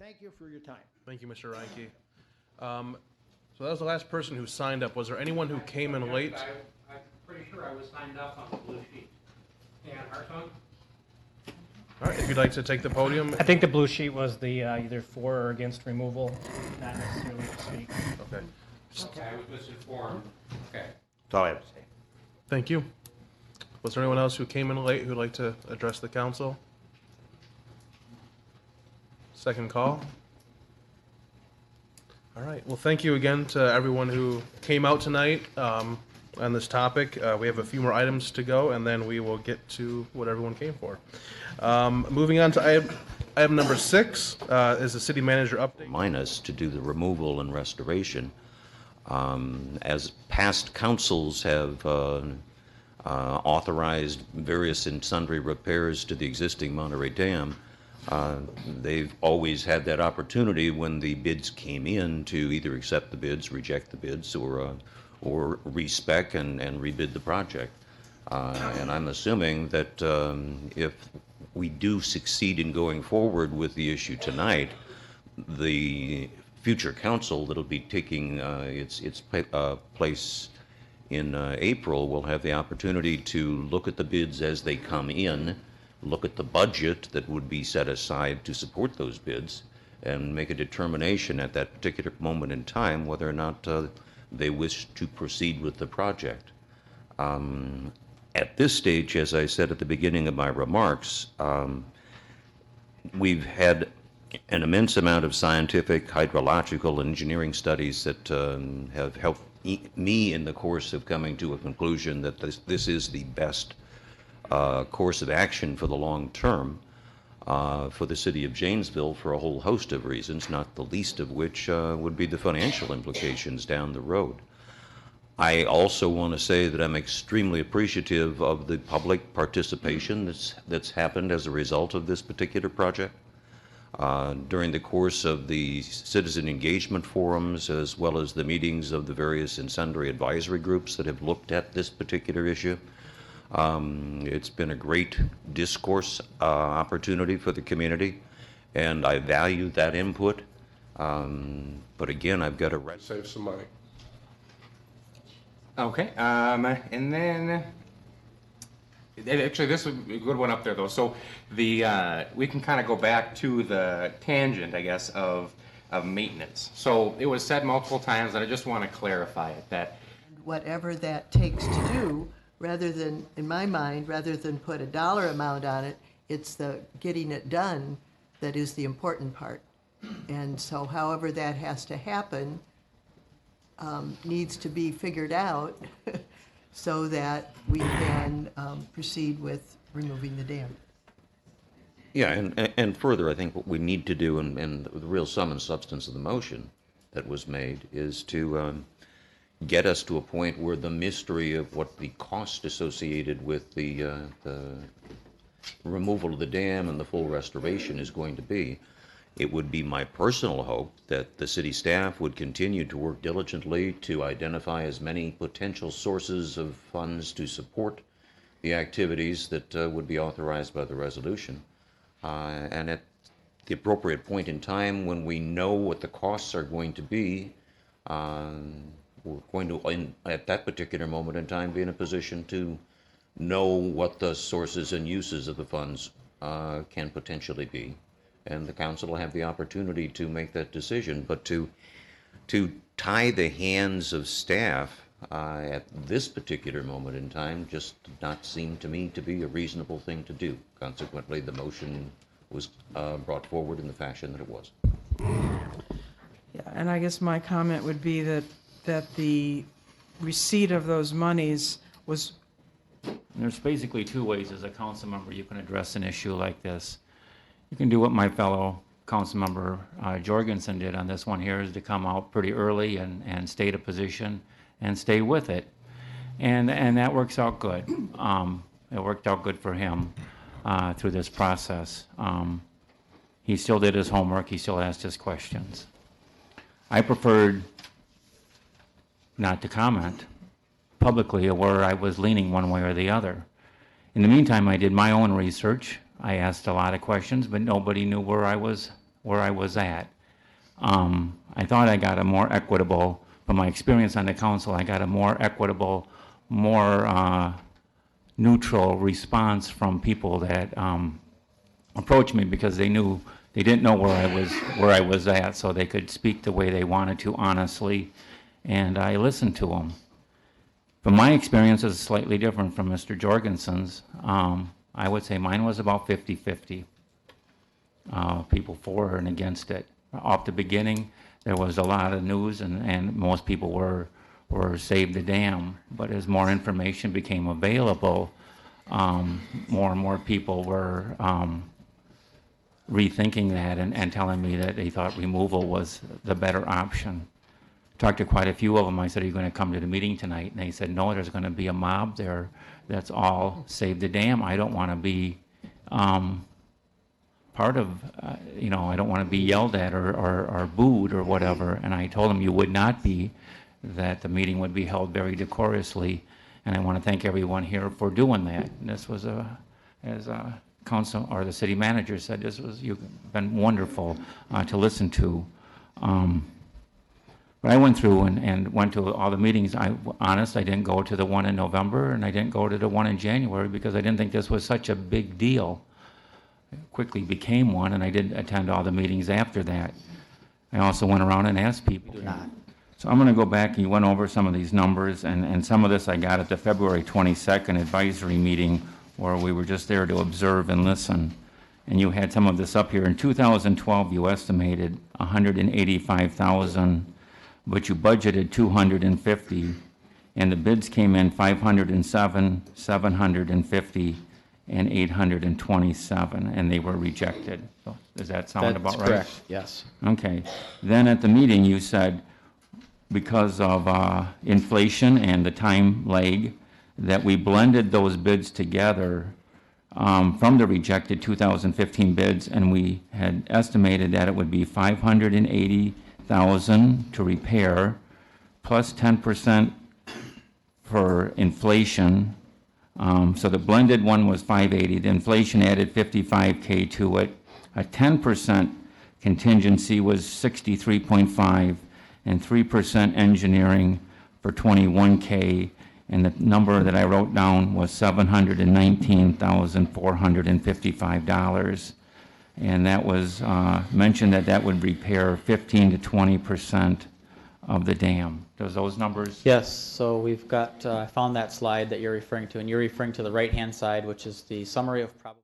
thank you for your time. Thank you, Mr. Reinke. So that was the last person who signed up. Was there anyone who came in late? I'm pretty sure I was signed up on the blue sheet. Dan Hartung? All right, if you'd like to take the podium. I think the blue sheet was the either for or against removal, not necessarily to speak. Okay. Okay, I was misinformed. Okay. That's all I have to say. Thank you. Was there anyone else who came in late who'd like to address the council? Second call. All right. Well, thank you again to everyone who came out tonight on this topic. We have a few more items to go, and then we will get to what everyone came for. Moving on to item number 6 is the city manager update. Minus to do the removal and restoration. As past councils have authorized various and sundry repairs to the existing Monterey Dam, they've always had that opportunity when the bids came in to either accept the bids, reject the bids, or respec and rebid the project. And I'm assuming that if we do succeed in going forward with the issue tonight, the future council that'll be taking its place in April will have the opportunity to look at the bids as they come in, look at the budget that would be set aside to support those bids, and make a determination at that particular moment in time whether or not they wish to proceed with the project. At this stage, as I said at the beginning of my remarks, we've had an immense amount of scientific, hydrological, and engineering studies that have helped me in the course of coming to a conclusion that this is the best course of action for the long term for the city of Janesville for a whole host of reasons, not the least of which would be the financial implications down the road. I also want to say that I'm extremely appreciative of the public participation that's happened as a result of this particular project. During the course of the citizen engagement forums, as well as the meetings of the various and sundry advisory groups that have looked at this particular issue, it's been a great discourse opportunity for the community, and I value that input. But again, I've got to Save some money. Okay, and then, actually, this would be a good one up there, though. So we can kind of go back to the tangent, I guess, of maintenance. So it was said multiple times, and I just want to clarify it, that whatever that takes to do, rather than, in my mind, rather than put a dollar amount on it, it's the getting it done that is the important part. And so however that has to happen needs to be figured out so that we can proceed with removing the dam. Yeah, and further, I think what we need to do, and the real sum and substance of the motion that was made, is to get us to a point where the mystery of what the cost associated with the removal of the dam and the full restoration is going to be. It would be my personal hope that the city staff would continue to work diligently to identify as many potential sources of funds to support the activities that would be authorized by the resolution. And at the appropriate point in time, when we know what the costs are going to be, we're going to, at that particular moment in time, be in a position to know what the sources and uses of the funds can potentially be. And the council will have the opportunity to make that decision. But to tie the hands of staff at this particular moment in time just did not seem to me to be a reasonable thing to do. Consequently, the motion was brought forward in the fashion that it was. Yeah, and I guess my comment would be that the receipt of those monies was... There's basically two ways as a council member you can address an issue like this. You can do what my fellow council member Jorgensen did on this one here, is to come out pretty early and state a position and stay with it. And that works out good. It worked out good for him through this process. He still did his homework. He still asked his questions. I preferred not to comment publicly where I was leaning one way or the other. In the meantime, I did my own research. I asked a lot of questions, but nobody knew where I was where I was at. I thought I got a more equitable, from my experience on the council, I got a more equitable, more neutral response from people that approached me because they didn't know where I was at, so they could speak the way they wanted to honestly, and I listened to them. From my experience, it's slightly different from Mr. Jorgensen's. I would say mine was about 50-50. People for and against it. Off the beginning, there was a lot of news, and most people were save the dam. But as more information became available, more and more people were rethinking that and telling me that they thought removal was the better option. Talked to quite a few of them. I said, "Are you going to come to the meeting tonight?" And they said, "No, there's going to be a mob there. That's all save the dam. I don't want to be part of, I don't want to be yelled at or booed or whatever." And I told them you would not be, that the meeting would be held very decorously. And I want to thank everyone here for doing that. And this was as council or the city manager said, you've been wonderful to listen to. But I went through and went to all the meetings. I didn't go to the one in November, and I didn't go to the one in January because I didn't think this was such a big deal. It quickly became one, and I didn't attend all the meetings after that. I also went around and asked people. So I'm going to go back, and you went over some of these numbers, and some of this I got at the February 22nd advisory meeting where we were just there to observe and listen. And you had some of this up here. In 2012, you estimated 185,000, but you budgeted 250, and the bids came in 507, 750, and 827, and they were rejected. So does that sound about right? That's correct, yes. Okay. Then at the meeting, you said because of inflation and the time lag, that we blended those bids together from the rejected 2015 bids, and we had estimated that it would be 580,000 to repair, plus 10% for inflation. So the blended one was 580. The inflation added 55K to it. A 10% contingency was 63.5, and 3% engineering for 21K. And the number that I wrote down was $719,455. And that was mentioned that would repair 15 to 20% of the dam. Does those numbers? Yes, so we've got, I found that slide that you're referring to, and you're referring to the right-hand side, which is the summary of probable